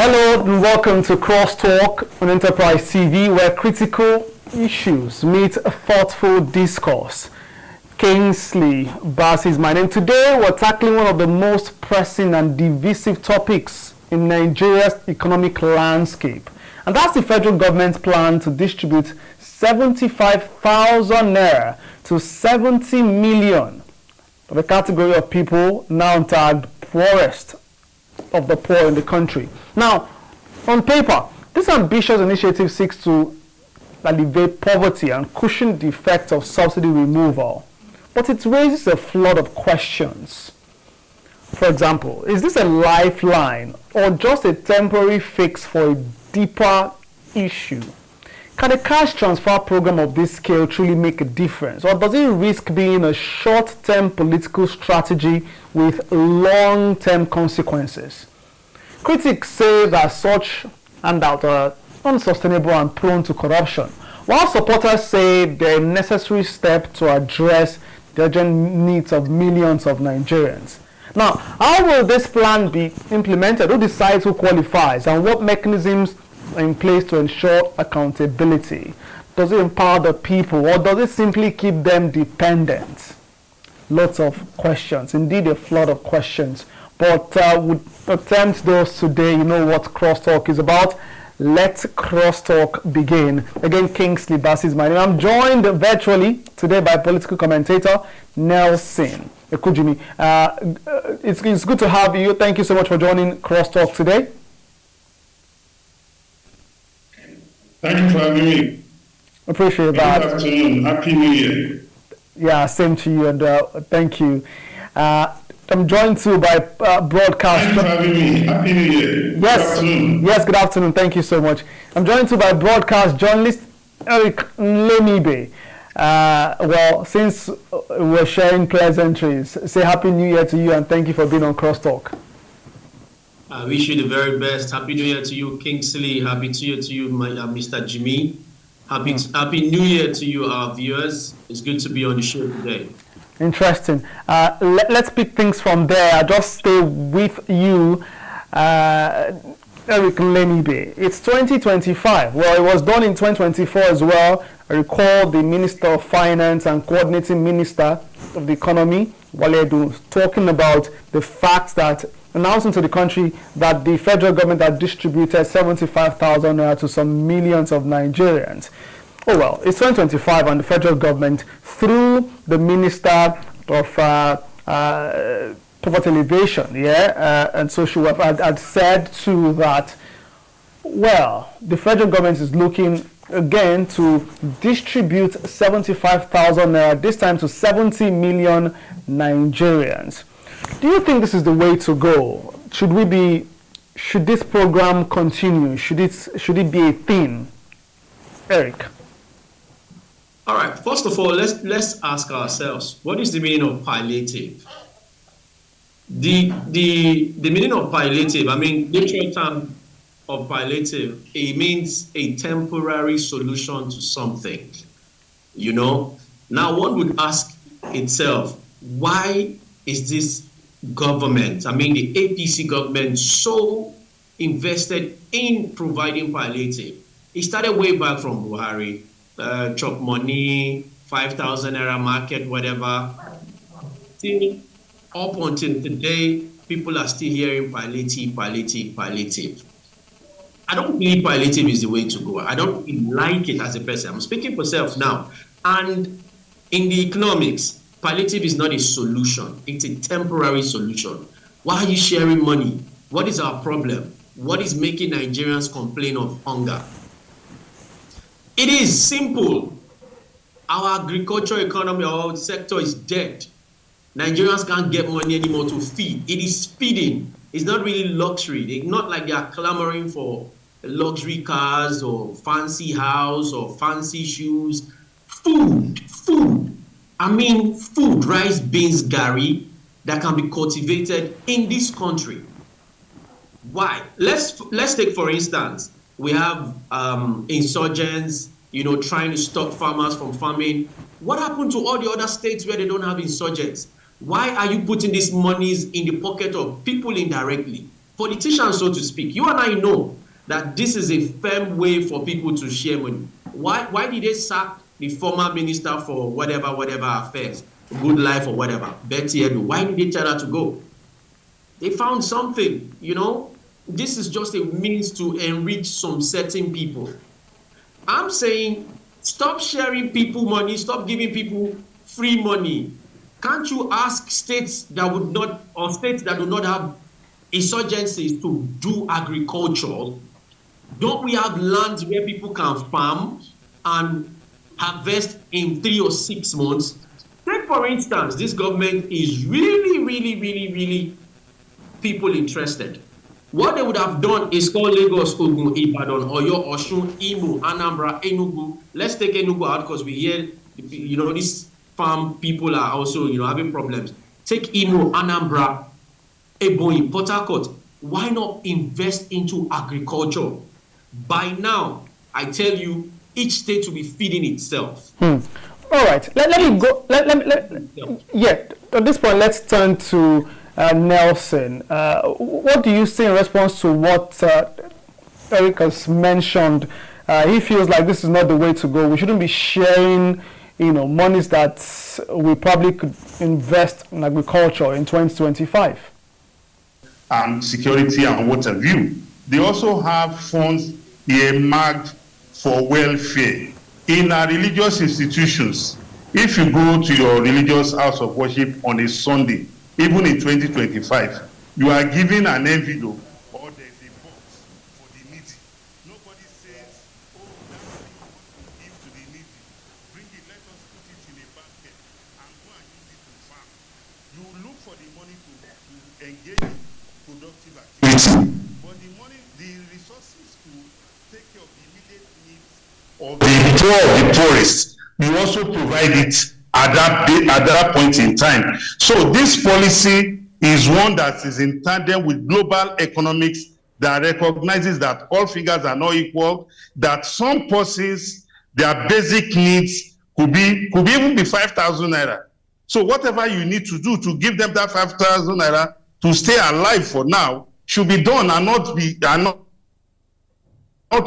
Hello and welcome to Crosstalk on Enterprise TV, where critical issues meet a thoughtful discourse. Kingsley Bass is my name. Today we're tackling one of the most pressing and divisive topics in Nigeria's economic landscape. And that's the federal government's plan to distribute 75,000 naira to 70 million of a category of people now tagged poorest of the poor in the country. Now, on paper, this ambitious initiative seeks to alleviate poverty and cushion the effects of subsidy removal, but it raises a flood of questions. For example, is this a lifeline or just a temporary fix for a deeper issue? Can a cash transfer program of this scale truly make a difference, or does it risk being a short-term political strategy with long-term consequences? Critics say that such handouts are unsustainable and prone to corruption, while supporters say they're a necessary step to address the urgent needs of millions of Nigerians. Now, how will this plan be implemented? Who decides who qualifies, and what mechanisms are in place to ensure accountability? Does it empower the people, or does it simply keep them dependent? Lots of questions, indeed a flood of questions, but would attempt those today. You know what Crosstalk is about. Let Crosstalk begin. Again, Kingsley Bass is my name. I'm joined virtually today by political commentator Nelson Ekujimi. It's good to have you. Thank you so much for joining Crosstalk today. Thank you for having me. Appreciate that. Good afternoon. Happy New Year. Yeah, same to you, and thank you. I'm joined too by broadcast. Thank you for having me. Happy New Year. Yes. Good afternoon. Yes, good afternoon. Thank you so much. I'm joined too by broadcast journalist Eric Nlemibe. Well, since we're sharing pleasantries, say Happy New Year to you, and thank you for being on Crosstalk. I wish you the very best. Happy New Year to you, Kingsley. Happy New Year to you, Mr. Jimmy. Happy New Year to you, our viewers. It's good to be on the show today. Interesting. Let's pick things from there. I'll just stay with you, Eric Nlemibe. It's 2025. Well, it was done in 2024 as well. I recall the Minister of Finance and Coordinating Minister of the Economy, Wale Edun, talking about the fact that, announcing to the country that the federal government had distributed 75,000 naira to some millions of Nigerians. Oh well, it's 2025 and the federal government, through the Minister of Poverty Alleviation and Social Welfare, had said to that, well, the federal government is looking again to distribute 75,000 naira, this time to 70 million Nigerians. Do you think this is the way to go? Should this program continue? Should it be a thing? Eric. All right. First of all, let's ask ourselves, what is the meaning of palliative? The meaning of palliative, I mean, literal term of palliative, it means a temporary solution to something. You know? Now one would ask itself, why is this government, I mean the APC government, so invested in providing palliative? It started way back from Buhari, chop money, 5,000 naira market, whatever. Still, up until today, people are still hearing palliative. I don't believe palliative is the way to go. I don't really like it as a person. I'm speaking for self now. And in the economics, palliative is not a solution. It's a temporary solution. Why are you sharing money? What is our problem? What is making Nigerians complain of hunger? It is simple. Our agricultural economy, our sector is dead. Nigerians can't get money anymore to feed. It is feeding. It's not really luxury. It's not like they are clamoring for luxury cars or fancy house or fancy shoes. Food. I mean, food, rice, beans, gari, that can be cultivated in this country. Why? Let's take, for instance, we have insurgents, trying to stop farmers from farming. What happened to all the other states where they don't have insurgents? Why are you putting these monies in the pocket of people indirectly? politicians, so to speak. You and I know that this is a firm way for people to share money. Why did they sack the former minister for whatever affairs, Good Life or whatever, Betty Edu? Why did they tell her to go? They found something, This is just a means to enrich some certain people. I'm saying stop sharing people money, stop giving people free money. Can't you ask states that do not have insurgencies to do agriculture? Don't we have lands where people can farm and harvest in 3 or 6 months? Take, for instance, this government is really people interested. What they would have done is call Lagos, Ogun, Ibadan, Oyo, Osun, Imo, Anambra, Enugu. Let's take Enugu out because we hear, these farm people are also, having problems. Take Imo, Anambra, Ebonyi, Port Harcourt. Why not invest into agriculture? By now, I tell you, each state will be feeding itself. All right. Let me go. At this point, let's turn to Nelson. What do you say in response to what Eric has mentioned? He feels like this is not the way to go. We shouldn't be sharing, monies that we probably could invest in agriculture in 2025. And security and what have you. They also have funds earmarked for welfare. In our religious institutions, if you go to your religious house of worship on a Sunday, even in 2025, you are given an envelope or there's a box for the needy. Nobody says, oh, that's what you want to give to the needy. Bring it, let us put it in a basket and go and use it to farm. You look for the money to engage in productive activity. But the resources to take care of the immediate needs of the poor of the poorest, you also provide it at that point in time. So this policy is one that is in tandem with global economics that recognizes that all figures are not equal, that some persons, their basic needs could even be 5,000 naira. So whatever you need to do to give them that 5,000 naira to stay alive for now should be done and not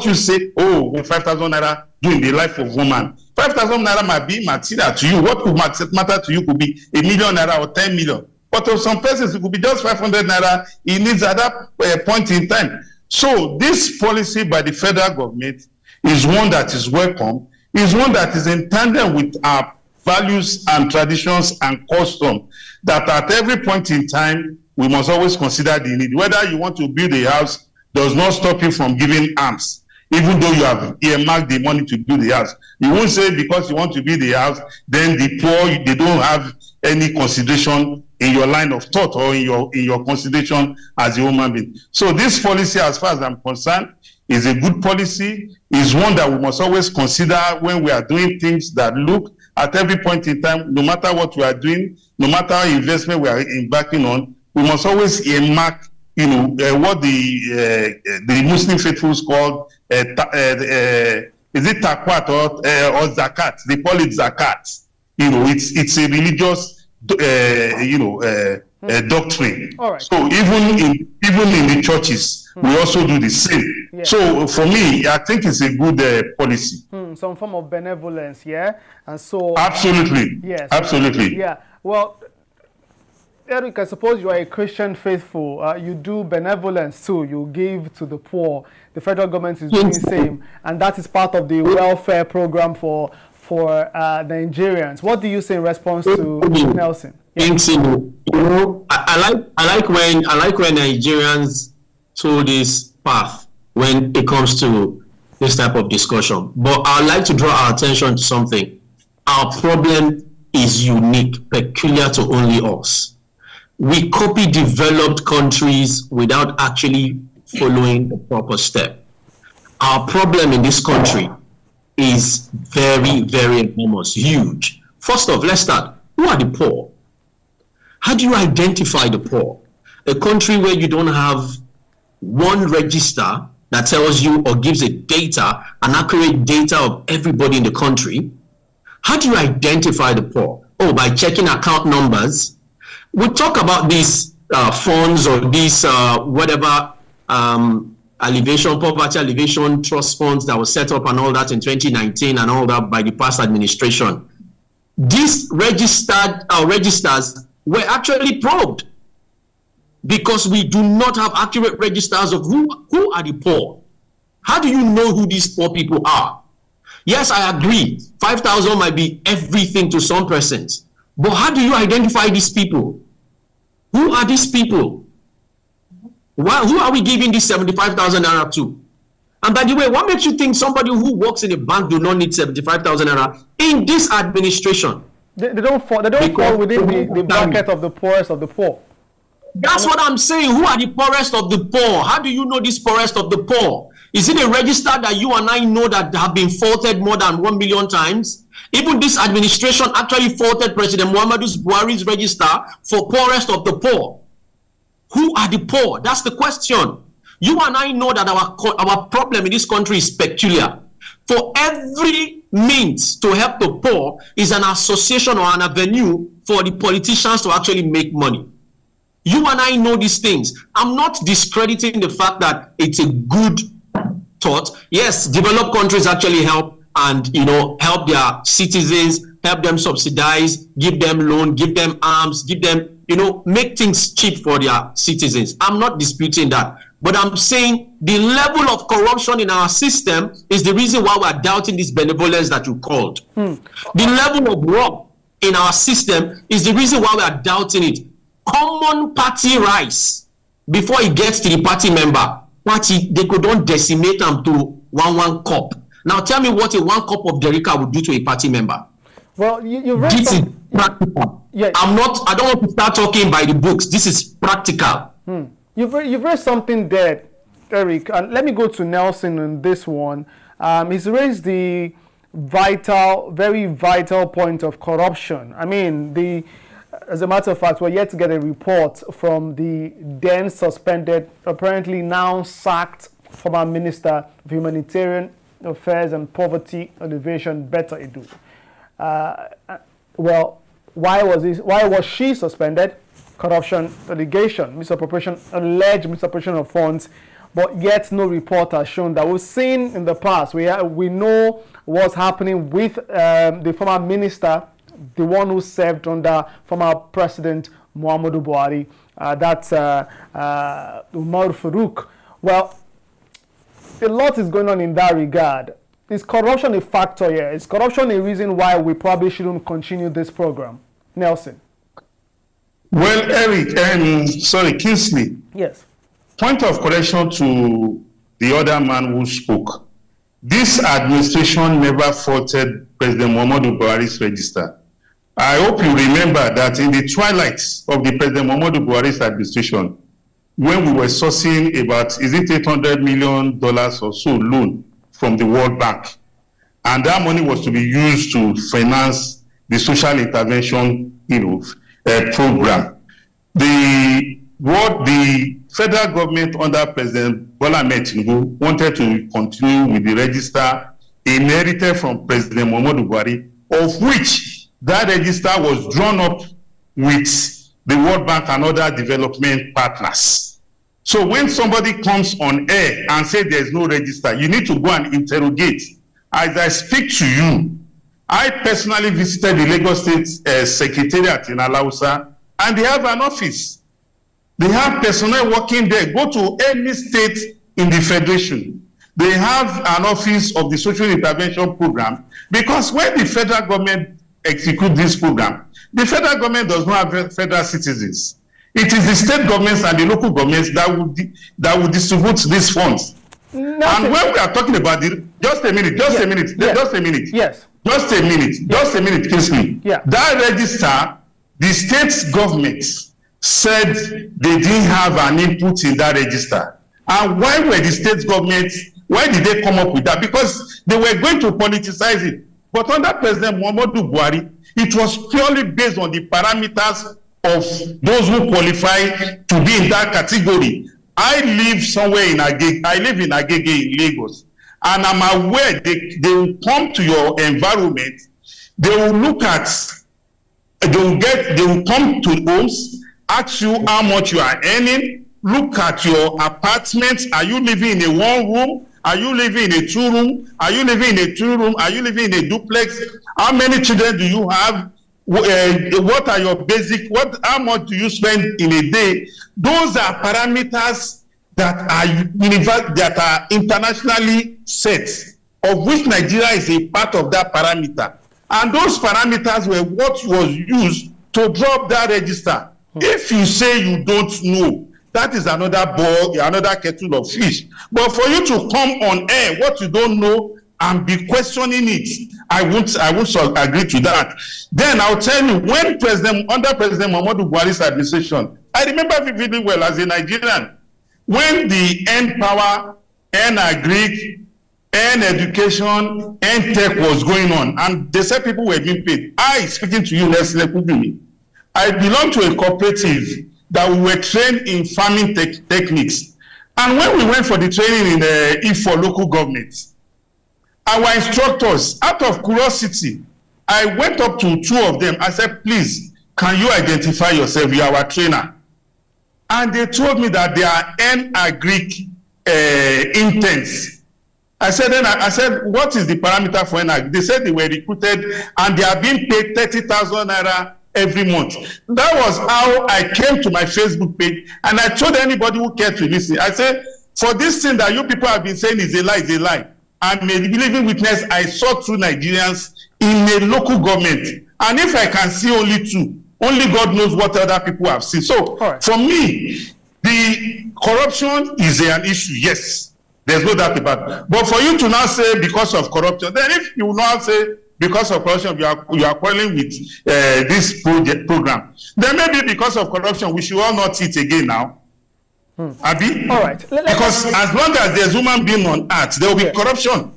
you say, oh, 5,000 naira doing the life of woman. 5,000 naira might be material to you. What could matter to you could be 1 million naira or 10 million. But to some persons, it could be just 500 naira. It needs at that point in time. So this policy by the federal government is one that is welcome, is one that is in tandem with our values and traditions and custom, that at every point in time, we must always consider the need. Whether you want to build a house does not stop you from giving alms, even though you have earmarked the money to build the house. You won't say because you want to build the house, then the poor, they don't have any consideration in your line of thought or in your consideration as a human being. So this policy, as far as I'm concerned, is a good policy, is one that we must always consider when we are doing things that look at every point in time, no matter what we are doing, no matter how investment we are embarking on, we must always earmark, what the Muslim faithfuls called, is it takwat or zakat? They call it zakat. It's a religious, doctrine. All right. So even in the churches, we also do the same. Yeah. So for me, I think it's a good policy. Some form of benevolence, yeah? And so... Absolutely. Yes. Absolutely. Yeah. Well, Eric, I suppose you are a Christian faithful. You do benevolence too. You give to the poor. The federal government is doing the same. And that is part of the welfare program for the Nigerians. What do you say in response to Nelson? Yeah. I like when Nigerians told this path when it comes to this type of discussion. But I'd like to draw our attention to something. Our problem is unique, peculiar to only us. We copy developed countries without actually following the proper step. Our problem in this country is very, very enormous, huge. First off, let's start. Who are the poor? How do you identify the poor? A country where you don't have one register that tells you or gives an accurate data of everybody in the country. How do you identify the poor? Oh, by checking account numbers. We talk about this funds or these whatever poverty alleviation trust funds that was set up and all that in 2019 and all that by the past administration, these registers were actually probed, because we do not have accurate registers of who are the poor. How do you know who these poor people are? Yes, I agree. 5,000 might be everything to some persons. But how do you identify these people? Who are these people? Who are we giving this 75,000 naira to? And by the way, what makes you think somebody who works in a bank do not need 75,000 naira in this administration? They don't fall within the bracket of the poorest of the poor. That's what I'm saying. Who are the poorest of the poor? How do you know this poorest of the poor? Is it a register that you and I know that have been faulted more than 1 million times? Even this administration actually faulted President Muhammadu Buhari's register for poorest of the poor. Who are the poor? That's the question. You and I know that our problem in this country is peculiar. For every means to help the poor is an association or an avenue for the politicians to actually make money. You and I know these things. I'm not discrediting the fact that it's a good thought. Yes, developed countries actually help and, help their citizens, help them subsidize, give them loan, give them arms, give them, make things cheap for their citizens. I'm not disputing that. But I'm saying the level of corruption in our system is the reason why we're doubting this benevolence that you called. The level of wrong in our system is the reason why we are doubting it. Common party rice, before it gets to the party member, they could not decimate them to one cup. Now tell me what a 1 cup of Derica would do to a party member. Well, you read this is practical. Yeah. I don't want to start talking by the books. This is practical. You've read something there, Eric, and let me go to Nelson on this one. He's raised the very vital point of corruption. I mean, as a matter of fact, we're yet to get a report from the then suspended, apparently now sacked former Minister of Humanitarian Affairs and Poverty Alleviation, Betta Edu. Well, why was she suspended? Corruption allegation, alleged misappropriation of funds, but yet no report has shown that. We've seen in the past, we know what's happening with the former minister, the one who served under former President Muhammadu Buhari, that's Umar Farouk. Well, a lot is going on in that regard. Is corruption a factor here? Is corruption a reason why we probably shouldn't continue this program? Nelson. Well, Eric, Kingsley. Yes. Point of correction to the other man who spoke. This administration never faulted President Muhammadu Buhari's register. I hope you remember that in the twilight of the President Muhammadu Buhari's administration, when we were sourcing about, $800 million or so loan from the World Bank, and that money was to be used to finance the social intervention, program. The federal government under President Bola Ahmed Tinubu wanted to continue with the register inherited from President Muhammadu Buhari, of which that register was drawn up with the World Bank and other development partners. So when somebody comes on air and says there's no register, you need to go and interrogate. As I speak to you, I personally visited the Lagos State Secretariat in Alausa, and they have an office. They have personnel working there. Go to any state in the federation. They have an office of the social intervention program, because when the federal government executes this program, the federal government does not have federal citizens. It is the state governments and the local governments that will distribute these funds. And when we are talking about just a minute, Kingsley. Yeah. That register, the state government said they didn't have an input in that register. And why were the state governments, why did they come up with that? Because they were going to politicize it. But under President Muhammadu Buhari, it was purely based on the parameters of those who qualify to be in that category. I live somewhere in Agege. I live in Agege in Lagos. And I'm aware they will come to your environment. They will look at, they will come to homes, ask you how much you are earning, look at your apartment. Are you living in a one room? Are you living in a 2 room? Are you living in a 2 room? Are you living in a duplex? How many children do you have? What are your basic? How much do you spend in a day? Those are parameters that are internationally set, of which Nigeria is a part of that parameter. And those parameters were what was used to drop that register. If you say you don't know, that is another kettle of fish. But for you to come on air, what you don't know, and be questioning it, I won't agree to that. Then I'll tell you, when under President Muhammadu Buhari's administration, I remember vividly well as a Nigerian, when the End Power, End Agric, End Education, End Tech was going on, and they said people were being paid. Speaking to you, Leslie Kubimi, I belong to a cooperative that we were trained in farming techniques. And when we went for the training in Ifo local government, our instructors, out of curiosity, I went up to 2 of them. I said, please, can you identify yourself? You are our trainer. And they told me that they are End Agric interns. I said, what is the parameter for End Agric? They said they were recruited and they are being paid 30,000 naira every month. That was how I came to my Facebook page, and I told anybody who cared to listen, I said, for this thing that you people have been saying is a lie. I'm a living witness. I saw 2 Nigerians in a local government, and if I can see only 2, only God knows what other people have seen. So for me, the corruption is an issue, yes. There's no doubt about it. But for you to now say because of corruption, then if you now say because of corruption, you are quarreling with this program, then maybe because of corruption, we should all not eat again now. Abi? All right. Because as long as there's human being on earth, there will be corruption.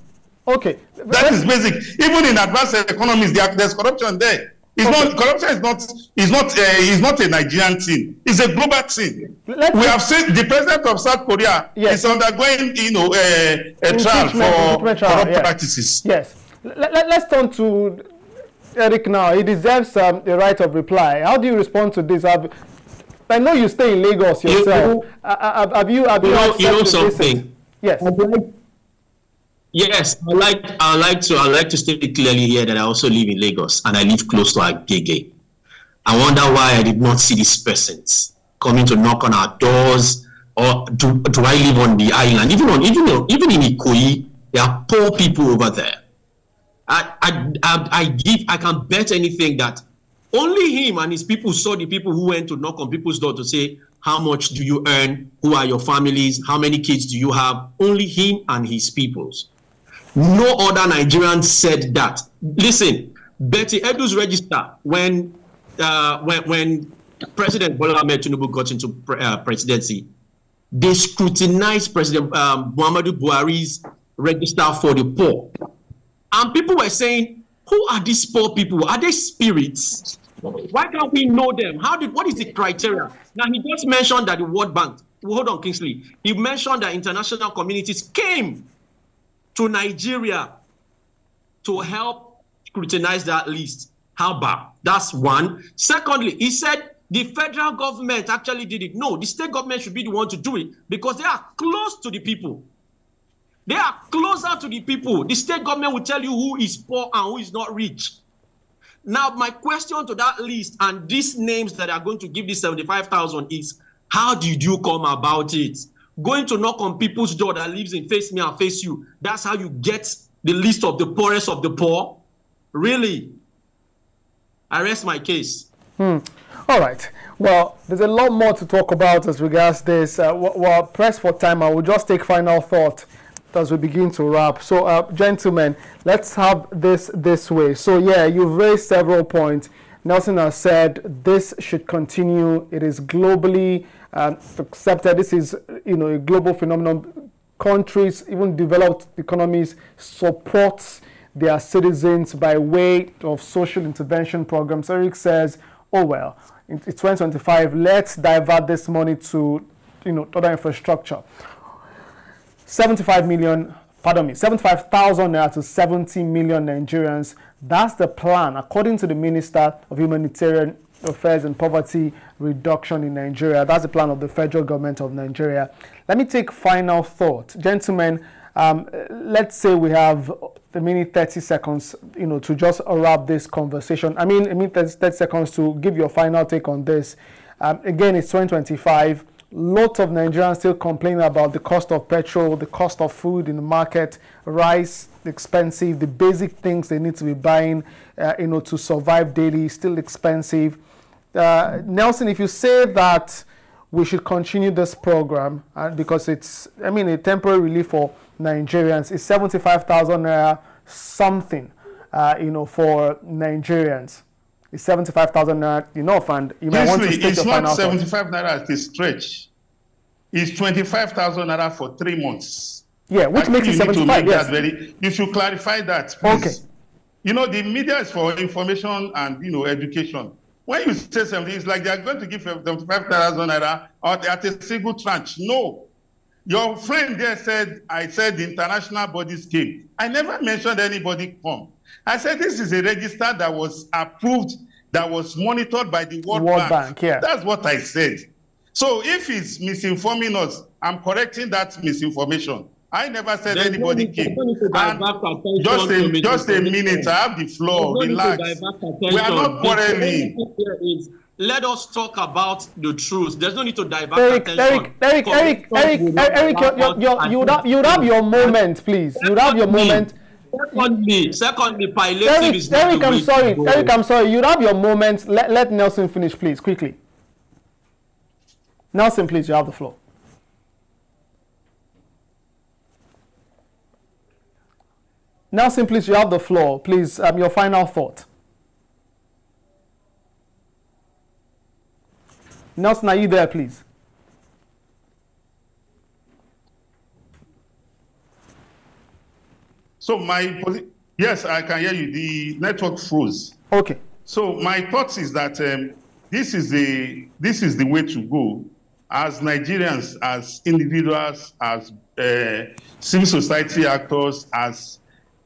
Okay. That is basic. Even in advanced economies, there's corruption there. Corruption is not a Nigerian thing. It's a global thing. We have seen the president of South Korea is undergoing, a trial for corrupt practices. Yes. Let's turn to Eric now. He deserves the right of reply. How do you respond to this? I know you stay in Lagos yourself. Have you something? Yes. Yes, I like to state clearly here that I also live in Lagos and I live close to Agege. I wonder why I did not see these persons coming to knock on our doors, or do I live on the island? Even in Ikoyi, there are poor people over there. I can bet anything that only him and his people saw the people who went to knock on people's door to say, how much do you earn? Who are your families? How many kids do you have? Only him and his peoples. No other Nigerian said that. Listen, Betty Edu's register when President Bola Ahmed Tinubu got into presidency, they scrutinized President Muhammadu Buhari's register for the poor. And people were saying, who are these poor people? Are they spirits? Why can't we know them? What is the criteria? Now, he just mentioned that the World Bank, hold on, Kingsley. He mentioned that international communities came to Nigeria to help scrutinize that list. How about? That's one. Secondly, he said the federal government actually did it. No, the state government should be the one to do it because they are close to the people. They are closer to the people. The state government will tell you who is poor and who is not rich. Now, my question to that list and these names that are going to give this 75,000 is, how did you come about it? Going to knock on people's door that lives in Face Me and Face You, that's how you get the list of the poorest of the poor? Really? I rest my case. All right. Well, there's a lot more to talk about as regards this. We're pressed for time. I will just take final thought as we begin to wrap. So, gentlemen, let's have this way. So, yeah, you've raised several points. Nelson has said this should continue. It is globally accepted. This is, a global phenomenon. Countries, even developed economies, support their citizens by way of social intervention programs. Eric says, oh, well, it's 2025. Let's divert this money to, other infrastructure. 75,000 naira to 70 million Nigerians. That's the plan, according to the Minister of Humanitarian Affairs and Poverty Reduction in Nigeria. That's the plan of the federal government of Nigeria. Let me take final thought. Gentlemen, let's say we have the minute 30 seconds, to just wrap this conversation. I mean 30 seconds to give your final take on this. Again, it's 2025. Lots of Nigerians still complaining about the cost of petrol, the cost of food in the market, rice, expensive, the basic things they need to be buying, to survive daily, still expensive. Nelson, if you say that we should continue this program because it's, a temporary relief for Nigerians, it's 75,000 naira something, for Nigerians. Is 75,000 naira enough? And you might want to state your final thought. It's not 75 naira at a stretch. It's 25,000 naira for 3 months. Yeah, which makes it 75. Yes. You should clarify that, please. Okay. The media is for information and education. When you say something, it's like they are going to give 75,000 naira at a single tranche. No. Your friend there said, I said the international bodies came. I never mentioned anybody come. I said this is a register that was approved, that was monitored by the World Bank. Yeah. That's what I said. So if it's misinforming us, I'm correcting that misinformation. I never said anybody came. And just a minute, I have the floor. Relax. We are not quarreling. Let us talk about the truth. There's no need to divert attention. Eric, you would have your moment, please. You would have your moment. Secondly, palliative is not Eric, I'm sorry. Eric, I'm sorry. You have your moment. Let Nelson finish, please, quickly. Nelson, please, you have the floor. Nelson, please, you have the floor. Please, your final thought. Nelson, are you there, please? So yes, I can hear you. The network froze. Okay. So my thoughts is that this is the way to go as Nigerians, as individuals, as civil society actors, as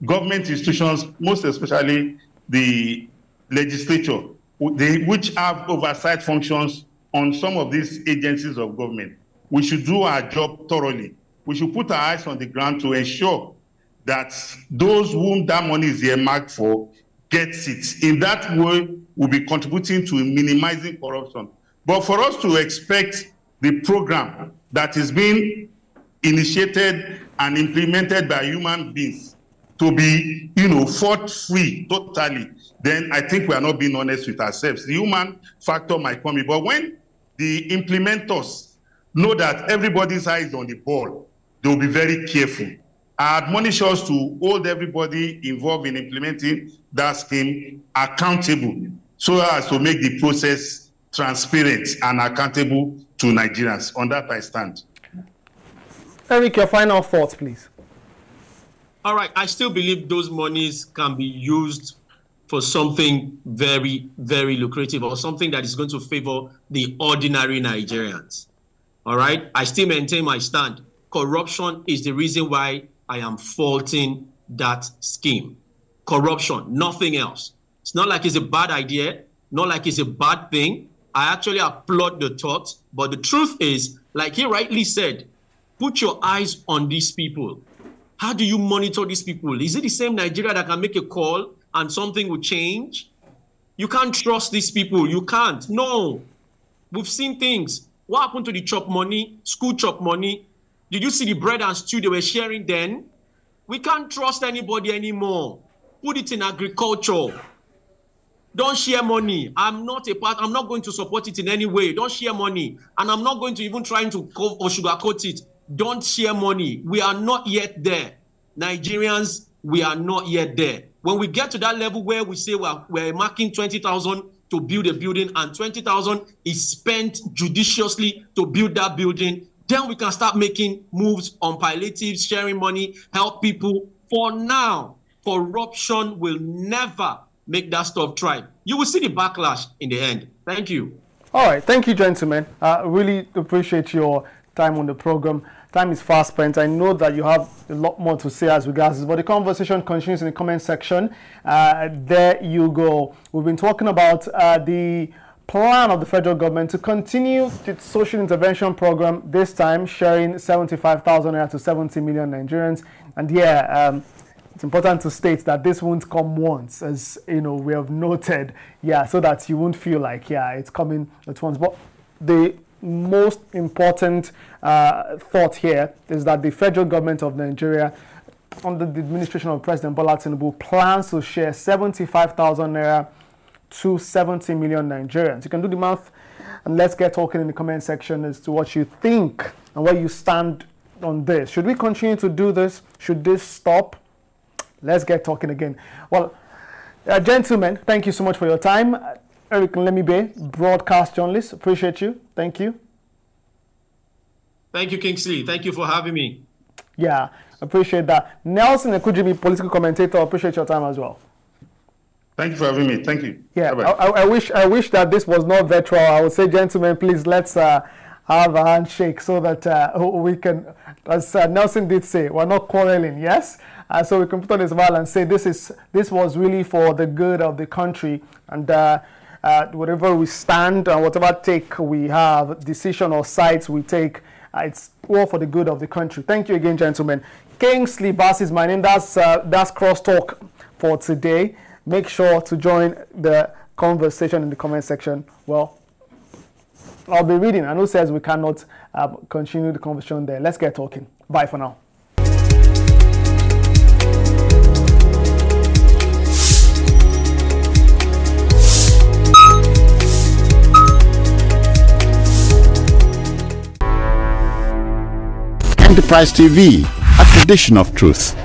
government institutions, most especially the legislature, which have oversight functions on some of these agencies of government. We should do our job thoroughly. We should put our eyes on the ground to ensure that those whom that money is earmarked for gets it. In that way, we'll be contributing to minimizing corruption. But for us to expect the program that is being initiated and implemented by human beings to be, fault-free totally, then I think we are not being honest with ourselves. The human factor might come in. But when the implementers know that everybody's eye is on the ball, they will be very careful. I admonish us to hold everybody involved in implementing that scheme accountable so as to make the process transparent and accountable to Nigerians. On that, I stand. Eric, your final thoughts, please. All right. I still believe those monies can be used for something very, very lucrative or something that is going to favor the ordinary Nigerians. All right. I still maintain my stand. Corruption is the reason why I am faulting that scheme. Corruption, nothing else. It's not like it's a bad idea, not like it's a bad thing. I actually applaud the thought, but the truth is, like he rightly said, put your eyes on these people. How do you monitor these people? Is it the same Nigeria that can make a call and something will change? You can't trust these people. You can't. No. We've seen things. What happened to the chop money, school chop money? Did you see the bread and stew they were sharing then? We can't trust anybody anymore. Put it in agriculture. Don't share money. I'm not going to support it in any way. Don't share money. And I'm not going to even try to sugarcoat it. Don't share money. We are not yet there. Nigerians, we are not yet there. When we get to that level where we say we're marking 20,000 to build a building and 20,000 is spent judiciously to build that building, then we can start making moves on palliatives, sharing money, help people. For now, corruption will never make that stuff thrive. You will see the backlash in the end. Thank you. All right. Thank you, gentlemen. I really appreciate your time on the program. Time is fast spent. I know that you have a lot more to say as regards this, but the conversation continues in the comment section. There you go. We've been talking about the plan of the federal government to continue its social intervention program, this time sharing 75,000 naira to 70 million Nigerians. And it's important to state that this won't come once, as we have noted, so that you won't feel like, it's coming at once. But the most important thought here is that the federal government of Nigeria, under the administration of President Bola Tinubu, plans to share 75,000 naira to 70 million Nigerians. You can do the math, and let's get talking in the comment section as to what you think and where you stand on this. Should we continue to do this? Should this stop? Let's get talking again. Well, gentlemen, thank you so much for your time. Eric Lemibe, broadcast journalist, appreciate you. Thank you. Thank you, Kingsley. Thank you for having me. Yeah, appreciate that. Nelson Ekujimi, political commentator, appreciate your time as well. Thank you for having me. Thank you. Yeah, I wish that this was not virtual. I would say, gentlemen, please let's have a handshake so that we can, as Nelson did say, we're not quarreling. Yes, so we can put on a smile and say this was really for the good of the country, and whatever we stand and whatever take we have, decision or sides we take, it's all for the good of the country. Thank you again, gentlemen. Kingsley Bass is my name. That's Crosstalk for today. Make sure to join the conversation in the comment section. Well, I'll be reading. I know says we cannot continue the conversation there. Let's get talking. Bye for now. Enterprise TV, a tradition of truth.